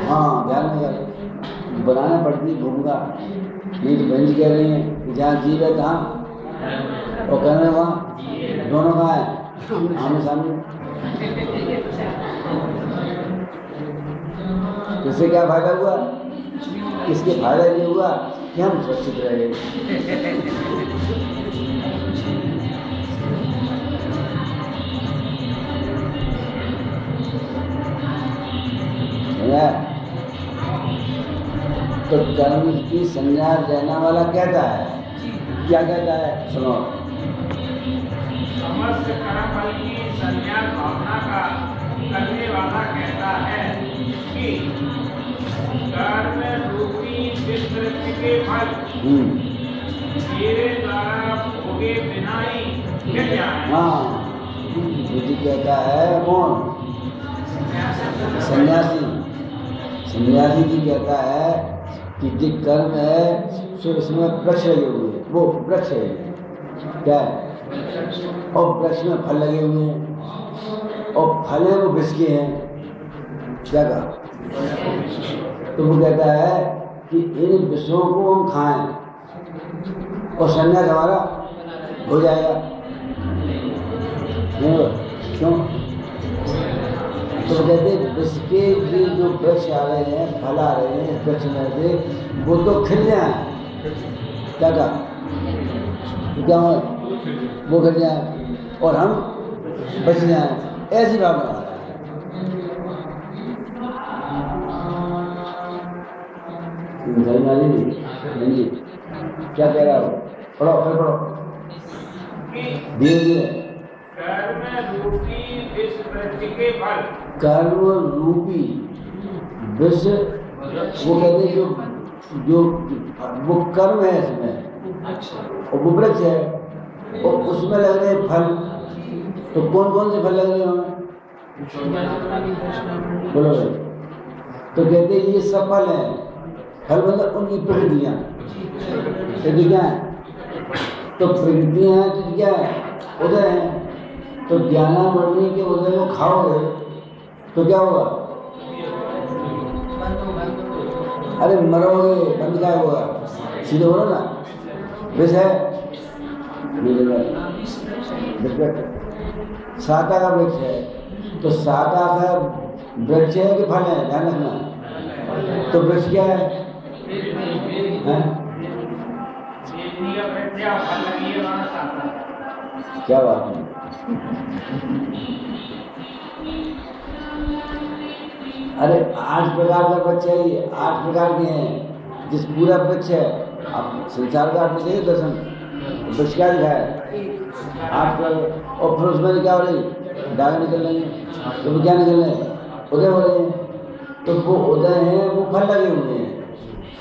Speaker 1: हाँ ध्यान में बनाना पड़ती भूमिका, नहीं तो बहन जी कह रही हैं कि जहाँ जीव है तहाँ और कह रहे हैं वहाँ दोनों कहाँ है आमने सामने। इससे क्या फायदा हुआ? इसके फायदा ये हुआ कि हम सुरक्षित रह गए। तो कर्म की संन्यास लेना वाला कहता है, क्या कहता है सुनो।
Speaker 3: समस्त कर्म फल की संन्यास भावना का करने वाला कहता है कि कर्म रूपी विस्तृत के फल मेरे द्वारा भोगे बिना ही मिल जाए।
Speaker 1: हाँ बुद्धि कहता है कौन? सन्यासी। सन्यासी जी कहता है कि जो कर्म है सो इसमें वृक्ष लगे हुए हैं, वो वृक्ष है क्या है, और वृक्ष में फल लगे हुए हैं और फल है वो विष के हैं, क्या कहा? तो वो कहता है कि इन विषयों को हम खाएं और संन्यास हमारा हो जाएगा। क्यों? तो कहते विष के जो वृक्ष आ रहे हैं, फल आ रहे हैं वृक्ष में से, वो तो खिल जाए, क्या कहा? क्या हो वो खिल जाए और हम बच जाए, ऐसी भावना आ रहा है। जी क्या कह रहा हो? पढ़ो फिर पढ़ो धीरे धीरे।
Speaker 3: कर्म रूपी विष वृत्ति के फल,
Speaker 1: कर्म रूपी विष, वो कहते हैं जो वो कर्म है इसमें और वो वृक्ष है और उसमें लग रहे फल, तो कौन कौन से फल लग रहे हैं हमें? बोलो भाई। तो कहते हैं ये सब फल है, फल मतलब उनकी प्रकृतियाँ। क्या है? तो प्रकृतियाँ हैं तो क्या है? उदय है। तो ज्ञानामृति के उदय को खाओगे तो क्या होगा? अरे मरोगे, बंद क्या होगा? सीधे बोलो ना, विष है मिलेगा। साता का वृक्ष है, तो साता का वृक्ष है कि फल है? ध्यान रखना। तो वृक्ष क्या है? क्या बात है? अरे 8 प्रकार का वृक्ष है, ये 8 प्रकार के हैं जिस पूरा वृक्ष है। अब संसार का आपने देखिए दर्शन वृक्ष क्या दिखा है? 8 प्रकार। और फिर उसमें क्या हो रही? डाल निकल रही है, तो वो क्या निकल रहे हैं? उदय हो रहे हैं। तो वो उदय हैं, वो फल लगे हुए हैं।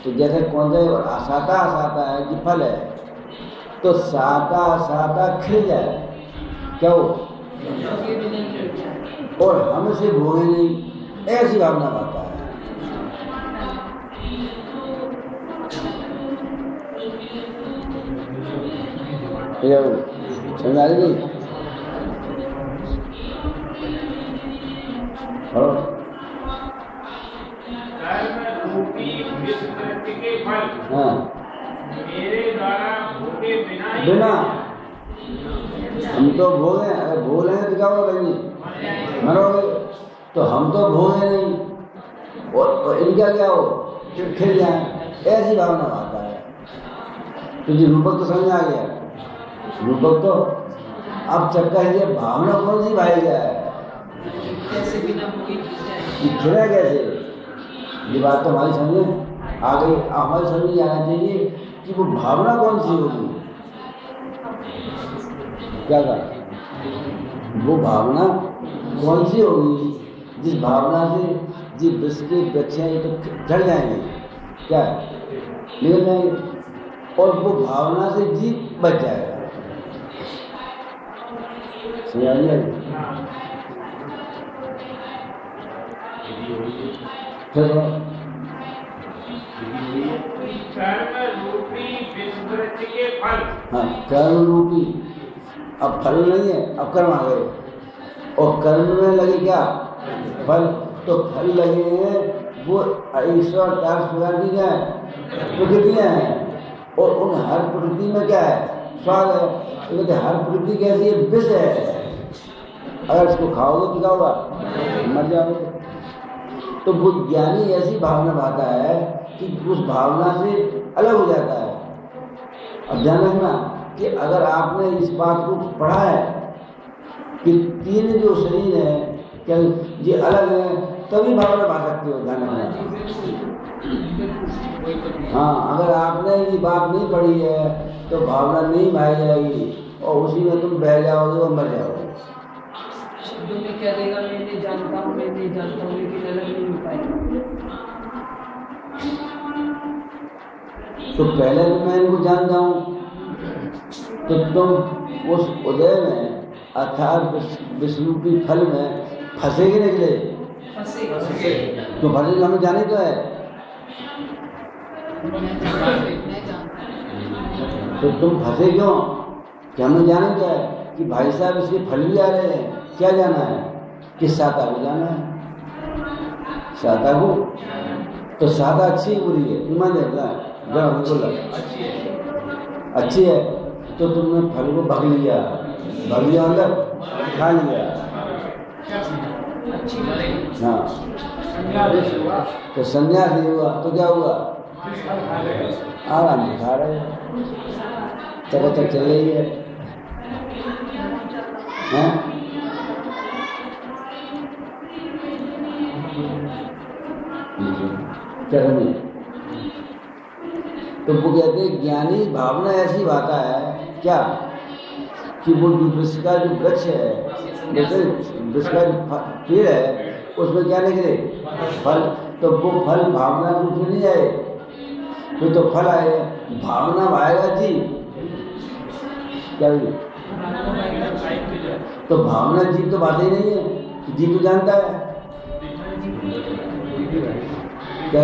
Speaker 1: तो जैसे कौन से साता साता है कि फल है, तो साता साता खिल जाए क्या हो और हम इसे भोगे नहीं, ऐसी भावना आता है। समझा रही? हाँ
Speaker 3: मेरे द्वारा भोगे
Speaker 1: बिना हम तो भोगे, अगर भोग रहे हैं तो क्या होगा? मरोगे। तो हम तो भोगे नहीं और इनका क्या हो? खिल जाए, ऐसी भावना आता है। तो ये रूपक तो समझ आ गया। रूपक तो अब चक्कर ये भावना कौन सी भाई जाए? खिला कैसे? ये बात तो हमारी समझ आ गई। हमारी समझ आना चाहिए कि वो भावना कौन सी होगी। क्या कहा? वो भावना कौन सी होगी जिस भावना से जिस विष के वृक्ष हैं तो झड़ जाएंगे, क्या निकल जाएंगे और वो भावना से जीव बच जाएगा। समझ आ गया? फिर
Speaker 3: कर्म रूपी विष वृक्ष के फल।
Speaker 1: हाँ, कर्म रूपी, अब फल नहीं है, अब कर्म आ गए, और कर्म में लगे क्या फल, तो फल लगे हैं वो ईश्वर 4 प्रकार की क्या है प्रकृतियाँ हैं, और उन हर प्रकृति में क्या है स्वाद है। तो कहते हर प्रकृति कैसी है विष है, अगर इसको खाओगे तो क्या होगा मर जाओगे। तो वो ज्ञानी ऐसी भावना भाता है कि उस भावना से अलग हो जाता है। अब ध्यान रखना कि अगर आपने इस बात को पढ़ा है कि 3 जो शरीर है क्या ये अलग है, तभी भावना भा सकते हो। ध्यान रखना। हाँ, अगर आपने ये बात नहीं पढ़ी है तो भावना नहीं भाई जाएगी और उसी में तुम बह जाओगे और मर जाओगे।
Speaker 2: शब्दों में कह देगा मैं नहीं जानता हूँ, मैं नहीं जानता हूँ, लेकिन अलग नहीं हो पाएगा।
Speaker 1: तो पहले भी मैं इनको जानता हूँ, तो तुम उस उदय में अर्थात विष्णु की फल में फंसे के निकले। तो फंसे हमें जाने तो है, तो तुम फंसे क्यों कि हमें जाने तो है कि भाई साहब इसके फल भी आ रहे हैं। क्या जाना है, किस साता को जाना है, साता को। तो साता अच्छी है बुरी है, ईमान देता है जब हमको लगा अच्छी है, तो तुमने फल को भग लिया मतलब खा लिया। हाँ, तो संन्यास नहीं हुआ तो क्या हुआ, आराम से खा रहे हैं, तब तक चल रही है। चरनी। तो वो कहते हैं ज्ञानी भावना ऐसी भाता है क्या कि वो जो विष का जो वृक्ष है, जैसे विष का जो पेड़ है उसमें क्या निकले फल, तो वो फल भावना रूप से नहीं आए, फिर तो फल आए, भावना आएगा जी क्या हुई? तो भावना जीव तो बात ही नहीं है, जीव तो जानता है क्या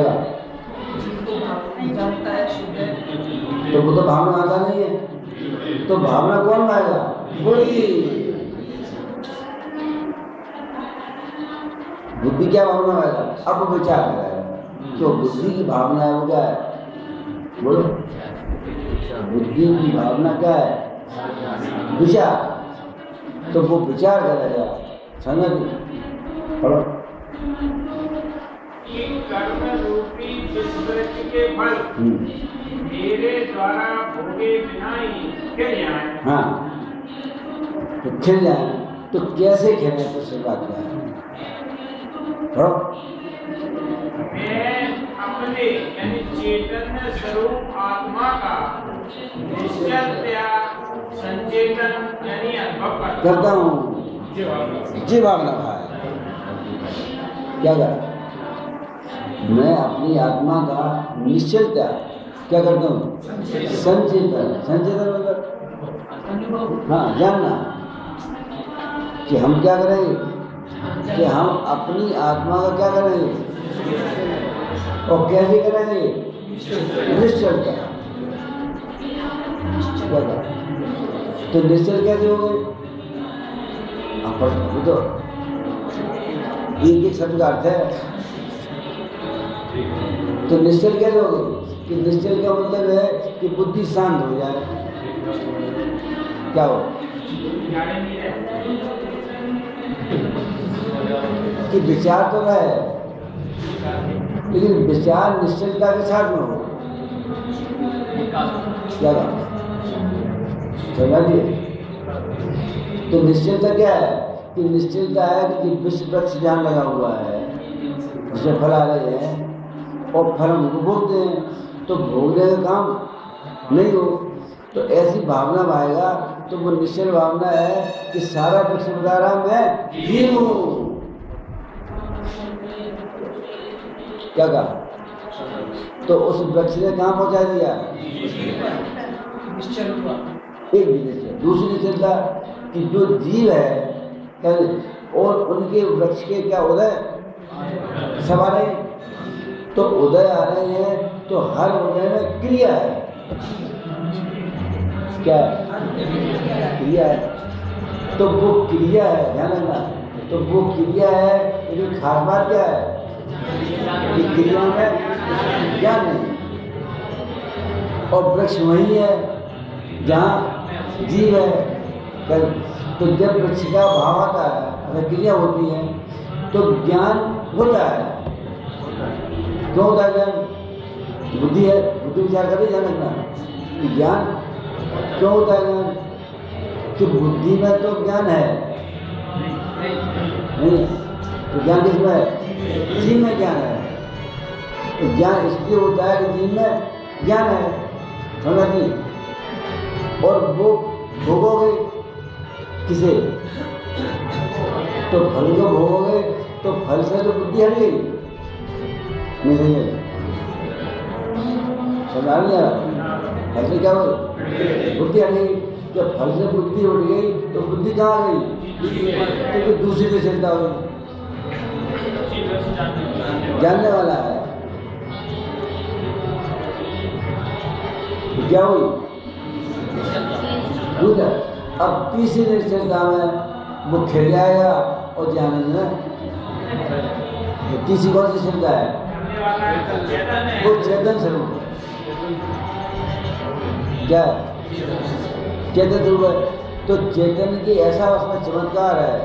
Speaker 2: जानता है शुद्ध है,
Speaker 1: तो वो तो भावना आता नहीं है, तो भावना कौन लाएगा, बुद्धि। बुद्धि क्या भावना आएगा, अब विचार आएगा। तो बुद्धि की भावना है वो क्या है, बोलो बुद्धि की भावना क्या है, विचार। तो वो विचार करेगा, समझ पढ़ो।
Speaker 3: कर्म रूपी विष वृक्ष के फल मेरे द्वारा भोगे बिना ही खिल जाए।
Speaker 1: हाँ, तो खिल जाए, तो कैसे खिले, तो सही बात क्या है पढ़ो।
Speaker 3: मैं अपने यानी चैतन्य स्वरूप आत्मा का निश्चलतया संचेतन यानी अनुभव
Speaker 1: करता हूँ, जी भावना भाई क्या कर, मैं अपनी आत्मा का निश्चलता क्या करता हूँ, संचेतन। संचेतन मतलब हाँ जानना कि हम क्या करेंगे, कि हम अपनी आत्मा का क्या करेंगे और कैसे करेंगे, निश्चलता। तो निश्चल कैसे हो गए, तो एक शब्द का अर्थ है। तो निश्चल कैसे हो गए, कि निश्चल का मतलब है कि बुद्धि शांत हो जाए। क्या हो कि विचार तो रहे, लेकिन विचार निश्चलता के साथ में हो। क्या समझ लिए? तो निश्चलता क्या है, कि निश्चलता है कि विष वृक्ष जहाँ लगा हुआ है उसमें फल आ रहे हैं और फल हमको भोगते हैं, तो भोगने का काम नहीं हो, तो ऐसी भावना में आएगा। तो वो निश्चल भावना है कि सारा वृक्ष बता रहा मैं ही हूँ। क्या कहा, तो उस वृक्ष ने कहाँ पहुँचा दिया,
Speaker 2: निश्चल हुआ।
Speaker 1: एक निश्चल, दूसरी निश्चलता कि जो जीव है और उनके वृक्ष के क्या उदय सब आ रहे हैं, तो उदय आ रहे हैं, तो हर उदय में क्रिया है। क्या है? क्रिया है। तो वो क्रिया है, ध्यान रखना। तो वो क्रिया है, लेकिन खास बात क्या है कि क्रिया में ज्ञान नहीं, और वृक्ष वही है जहाँ जीव है। तो जब वृक्ष का भाव आता है, अगर क्रिया होती है तो ज्ञान होता है। क्यों होता है ज्ञान? बुद्धि है, बुद्धि विचार कर रही है ना कि ज्ञान क्यों होता है। ज्ञान कि बुद्धि में तो ज्ञान है नहीं, तो ज्ञान किसमें है? जीव में ज्ञान है। तो ज्ञान इसलिए होता है कि जीव में ज्ञान है, समझ नहीं। और वो भोगोगे किसे? तो फल को भोगोगे, तो फल से तो बुद्धि हट गई नहीं। समझ आ गया? फल से क्या हुई? बुद्धि हट गई। जब फल से बुद्धि उठ गई तो बुद्धि कहाँ गई? क्योंकि दूसरी की चिंता हुई। जानने वाला है तो क्या हुई? दूसरा। अब तीसरी निश्चलता में वो खेल जाएगा और जानने में तो तीसरी कौन सी चिंता है? वो चेतन स्वरूप है। क्या चेतन स्वरूप है। तो चेतन की ऐसा उसमें चमत्कार है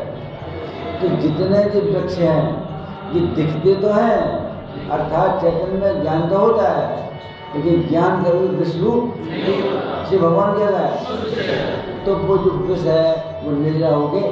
Speaker 1: कि जितने भी वृक्ष हैं ये दिखते तो हैं, अर्थात चेतन में ज्ञान तो होता है, लेकिन ज्ञान कभी विश्वरूप श्री भगवान कह रहा है। तो वो जो विष है वो निर्जा हो गए।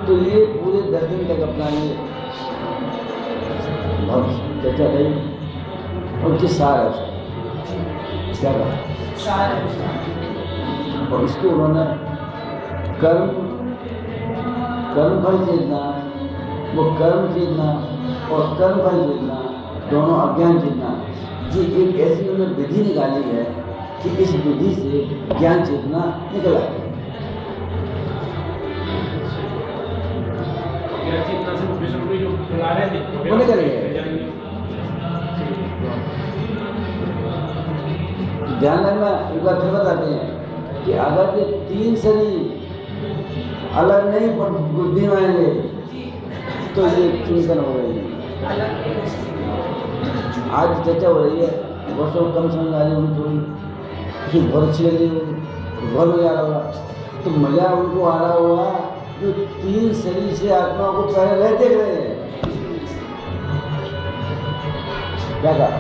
Speaker 1: तो ये पूरे 10 दिन तक अपना ये बहुत चर्चा रही। उनकी सार है उसका क्या कहा? और इसको उन्होंने कर्म फल चेतना, वो कर्म चेतना और कर्म फल चेतना दोनों अज्ञान चेतना, ये एक ऐसी उन्होंने विधि निकाली है कि इस विधि से ज्ञान चेतना निकल आती है। वो निकल गए। ध्यान रखना, एक बार फिर बताते हैं कि अगर ये 3 शरीर अलग नहीं बुद्धि में आएंगे तो ये चिंतन हो रही है। आज चर्चा हो रही है, वर्षों कम समझ आ रही होगी, थोड़ी बहुत अच्छी लग रही होगी, बहुत मजा आ रहा होगा। तो मजा उनको आ रहा होगा जो 3 शरीर से आत्मा को पहले रह देख रहे हैं। क्या कहा?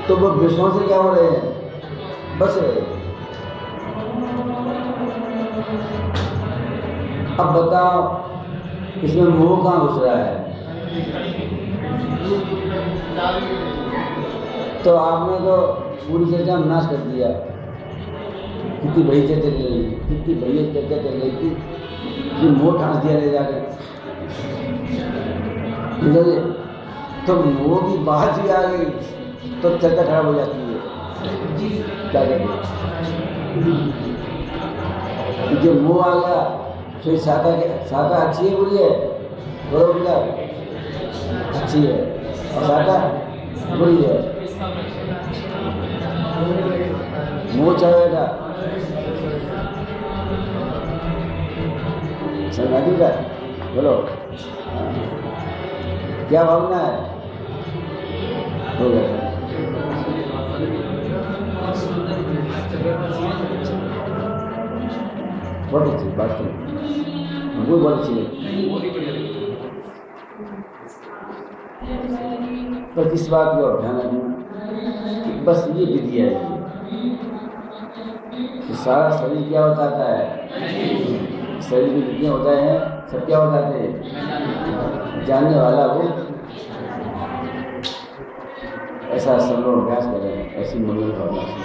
Speaker 1: तो वो विषयों से क्या हो रहे हैं? बस रहे। अब बताओ इसमें मोह कहाँ घुस रहा है? तो आपने तो पूरी चर्चा में नाश कर दिया। कितनी बड़ी चर्चा चल रही, कितनी बड़ी चर्चा चल रही थी कि मोह ठांस दिया ले जाकर। तो मोह की बात ही आ गई तो चर्चा खराब हो जाती है। क्या कहते हैं? जो मोह आ गया फिर सादा अच्छी है, बुरी है? बरोबर अच्छी है, और सादा बुरी है। मोह चढ़ेगा समझी का? बोलो क्या भावना है? हो गया। बहुत अच्छी बात है, वो बहुत अच्छी है। पर इस बात को ध्यान रखना कि बस ये विधि है, कि सारा शरीर क्या बताता है? शरीर में जितने होता है सब क्या बताते हैं? जानने वाला वो। ऐसा सब लोग अभ्यास करें, ऐसी मंगल भावना से।